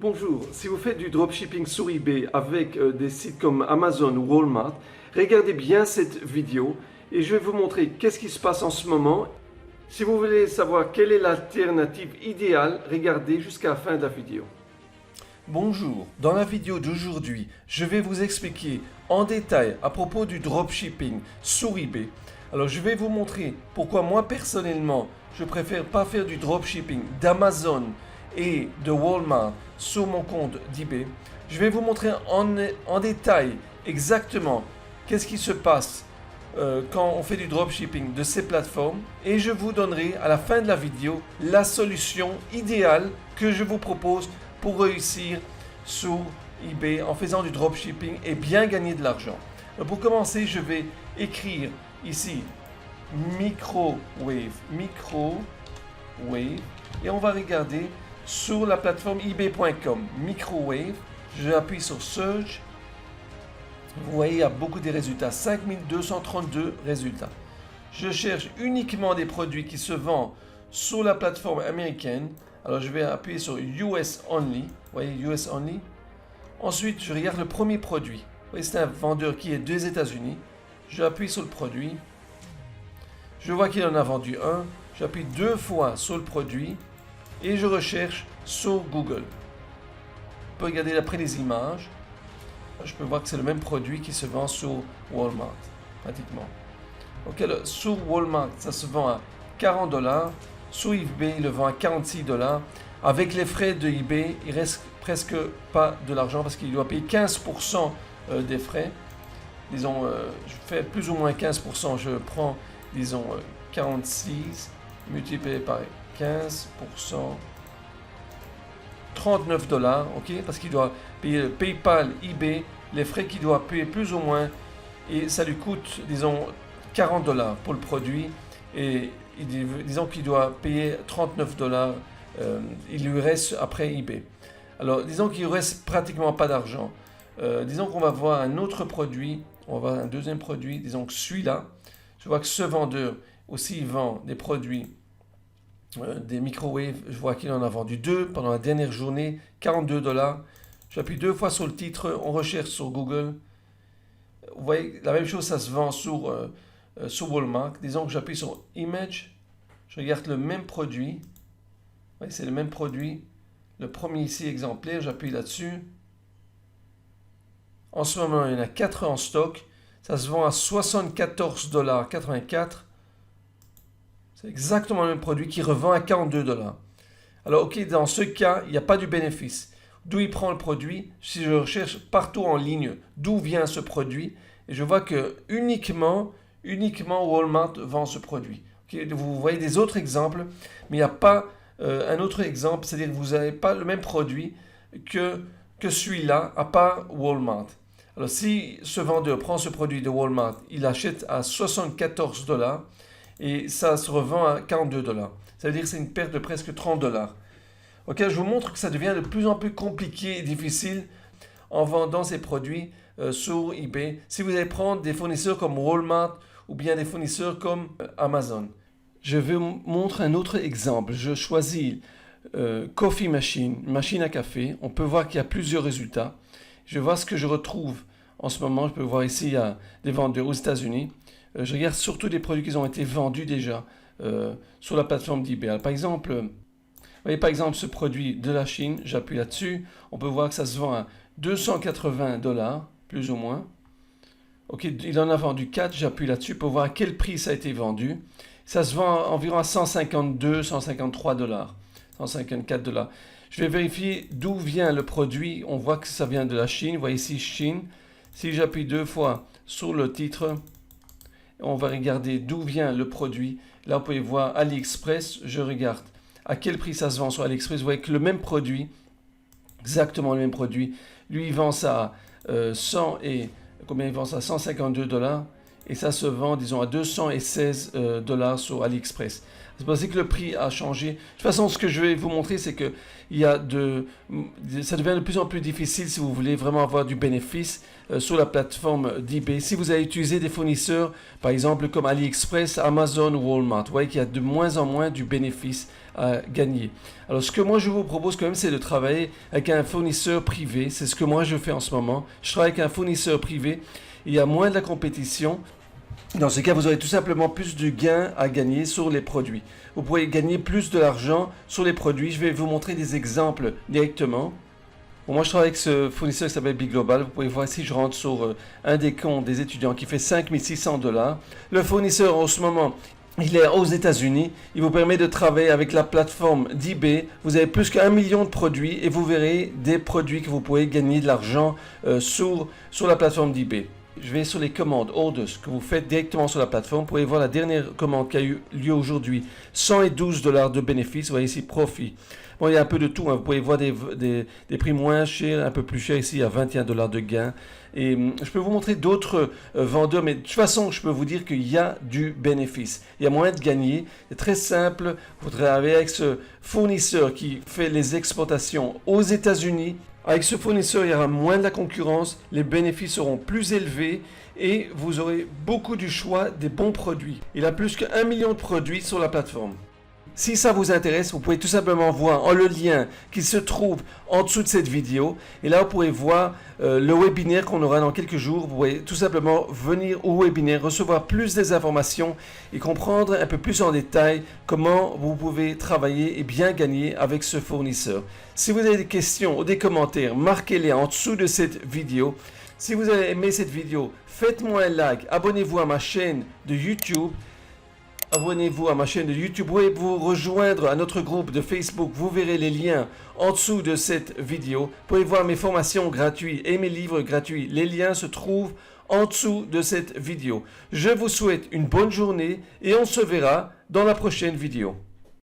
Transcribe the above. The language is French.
Bonjour, si vous faites du dropshipping sur eBay avec des sites comme Amazon ou Walmart, regardez bien cette vidéo et je vais vous montrer qu'est-ce qui se passe en ce moment. Si vous voulez savoir quelle est l'alternative idéale, regardez jusqu'à la fin de la vidéo. Bonjour, dans la vidéo d'aujourd'hui, je vais vous expliquer en détail à propos du dropshipping sur eBay. Alors je vais vous montrer pourquoi moi personnellement, je préfère pas faire du dropshipping d'Amazon et de Walmart sur mon compte d'eBay. Je vais vous montrer en détail exactement qu'est-ce qui se passe quand on fait du dropshipping de ces plateformes et je vous donnerai à la fin de la vidéo la solution idéale que je vous propose pour réussir sur eBay en faisant du dropshipping et bien gagner de l'argent. Pour commencer, je vais écrire ici microwave et on va regarder sur la plateforme ebay.com, microwave, j'appuie sur search, vous voyez il y a beaucoup de résultats, 5232 résultats. Je cherche uniquement des produits qui se vendent sur la plateforme américaine, alors je vais appuyer sur US Only, vous voyez US Only. Ensuite je regarde le premier produit, vous voyez c'est un vendeur qui est des États-Unis, j'appuie sur le produit, je vois qu'il en a vendu un, j'appuie 2 fois sur le produit, et je recherche sur Google. On peut regarder après les images. Je peux voir que c'est le même produit qui se vend sur Walmart, pratiquement. Ok, sur Walmart, ça se vend à $40. Sur eBay, il le vend à $46. Avec les frais de eBay, il reste presque pas de l'argent parce qu'il doit payer 15% des frais. Disons, je fais plus ou moins 15%. Je prends, disons, 46 multiplié par 15%, $39, ok, parce qu'il doit payer PayPal, eBay, les frais qu'il doit payer plus ou moins, et ça lui coûte, disons, $40 pour le produit, et disons qu'il doit payer $39, il lui reste après eBay. Alors, disons qu'il ne reste pratiquement pas d'argent. Disons qu'on va voir un autre produit, on va voir un deuxième produit, disons que celui-là, je vois que ce vendeur aussi il vend des produits des microwaves, je vois qu'il en a vendu 2 pendant la dernière journée, $42. J'appuie 2 fois sur le titre, on recherche sur Google. Vous voyez, la même chose, ça se vend sur Walmart. Disons que j'appuie sur Image, je regarde le même produit. Vous voyez, c'est le même produit. Le premier ici, exemplaire, j'appuie là-dessus. En ce moment, il y en a 4 en stock. Ça se vend à $74,84. C'est exactement le même produit qui revend à $42. Alors, ok, dans ce cas, il n'y a pas du bénéfice. D'où il prend le produit? Si je recherche partout en ligne d'où vient ce produit, et je vois que uniquement Walmart vend ce produit. Okay, vous voyez des autres exemples, mais il n'y a pas un autre exemple, c'est-à-dire que vous n'avez pas le même produit que celui-là, à part Walmart. Alors, si ce vendeur prend ce produit de Walmart, il achète à $74, et ça se revend à $42. Ça veut dire que c'est une perte de presque $30. Ok, je vous montre que ça devient de plus en plus compliqué et difficile en vendant ces produits sur eBay. Si vous allez prendre des fournisseurs comme Walmart ou bien des fournisseurs comme Amazon. Je vais vous montrer un autre exemple. Je choisis Coffee Machine, machine à café. On peut voir qu'il y a plusieurs résultats. Je vois ce que je retrouve en ce moment. Je peux voir ici, il y a des vendeurs aux États-Unis. Je regarde surtout des produits qui ont été vendus déjà sur la plateforme d'eBay. Par exemple, vous voyez par exemple ce produit de la Chine, j'appuie là-dessus, on peut voir que ça se vend à $280, plus ou moins. Ok, il en a vendu 4, j'appuie là-dessus pour voir à quel prix ça a été vendu. Ça se vend environ à $152, $153, $154. Je vais vérifier d'où vient le produit, on voit que ça vient de la Chine, vous voyez ici Chine. Si j'appuie 2 fois sur le titre, on va regarder d'où vient le produit. Là, vous pouvez voir AliExpress. Je regarde à quel prix ça se vend sur AliExpress. Vous voyez que le même produit, exactement le même produit, lui, il vend ça à 100 et combien il vend ça? $152. Et ça se vend, disons, à $216 sur AliExpress. C'est pour ça que le prix a changé. De toute façon, ce que je vais vous montrer, c'est que ça devient de plus en plus difficile si vous voulez vraiment avoir du bénéfice sur la plateforme d'eBay. Si vous avez utilisé des fournisseurs, par exemple comme AliExpress, Amazon ou Walmart, vous voyez qu'il y a de moins en moins du bénéfice à gagner. Alors, ce que moi je vous propose quand même, c'est de travailler avec un fournisseur privé. C'est ce que moi je fais en ce moment. Je travaille avec un fournisseur privé. Il y a moins de la compétition. Dans ce cas, vous aurez tout simplement plus de gains à gagner sur les produits. Vous pouvez gagner plus de l'argent sur les produits. Je vais vous montrer des exemples directement. Bon, moi, je travaille avec ce fournisseur qui s'appelle Big Global. Vous pouvez voir ici, je rentre sur un des comptes des étudiants qui fait 5600 $. Le fournisseur, en ce moment, il est aux États-Unis. Il vous permet de travailler avec la plateforme d'eBay. Vous avez plus qu'1 million de produits et vous verrez des produits que vous pouvez gagner de l'argent sur la plateforme d'eBay. Je vais sur les commandes, orders, que vous faites directement sur la plateforme. Vous pouvez voir la dernière commande qui a eu lieu aujourd'hui. 112 $ de bénéfice. Vous voyez ici, profit. Bon, il y a un peu de tout. Hein. Vous pouvez voir des prix moins chers, un peu plus chers ici, à 21 $ de gain. Et je peux vous montrer d'autres vendeurs, mais de toute façon, je peux vous dire qu'il y a du bénéfice. Il y a moyen de gagner. C'est très simple. Vous travaillez avec ce fournisseur qui fait les exportations aux États-Unis. Avec ce fournisseur, il y aura moins de la concurrence, les bénéfices seront plus élevés et vous aurez beaucoup du choix des bons produits. Il a plus qu'1 million de produits sur la plateforme. Si ça vous intéresse, vous pouvez tout simplement voir le lien qui se trouve en dessous de cette vidéo. Et là, vous pourrez voir le webinaire qu'on aura dans quelques jours. Vous pouvez tout simplement venir au webinaire, recevoir plus des informations et comprendre un peu plus en détail comment vous pouvez travailler et bien gagner avec ce fournisseur. Si vous avez des questions ou des commentaires, marquez-les en dessous de cette vidéo. Si vous avez aimé cette vidéo, faites-moi un like, abonnez-vous à ma chaîne de YouTube. Abonnez-vous à ma chaîne de YouTube, vous pouvez vous rejoindre à notre groupe de Facebook, vous verrez les liens en dessous de cette vidéo. Vous pouvez voir mes formations gratuites et mes livres gratuits. Les liens se trouvent en dessous de cette vidéo. Je vous souhaite une bonne journée et on se verra dans la prochaine vidéo.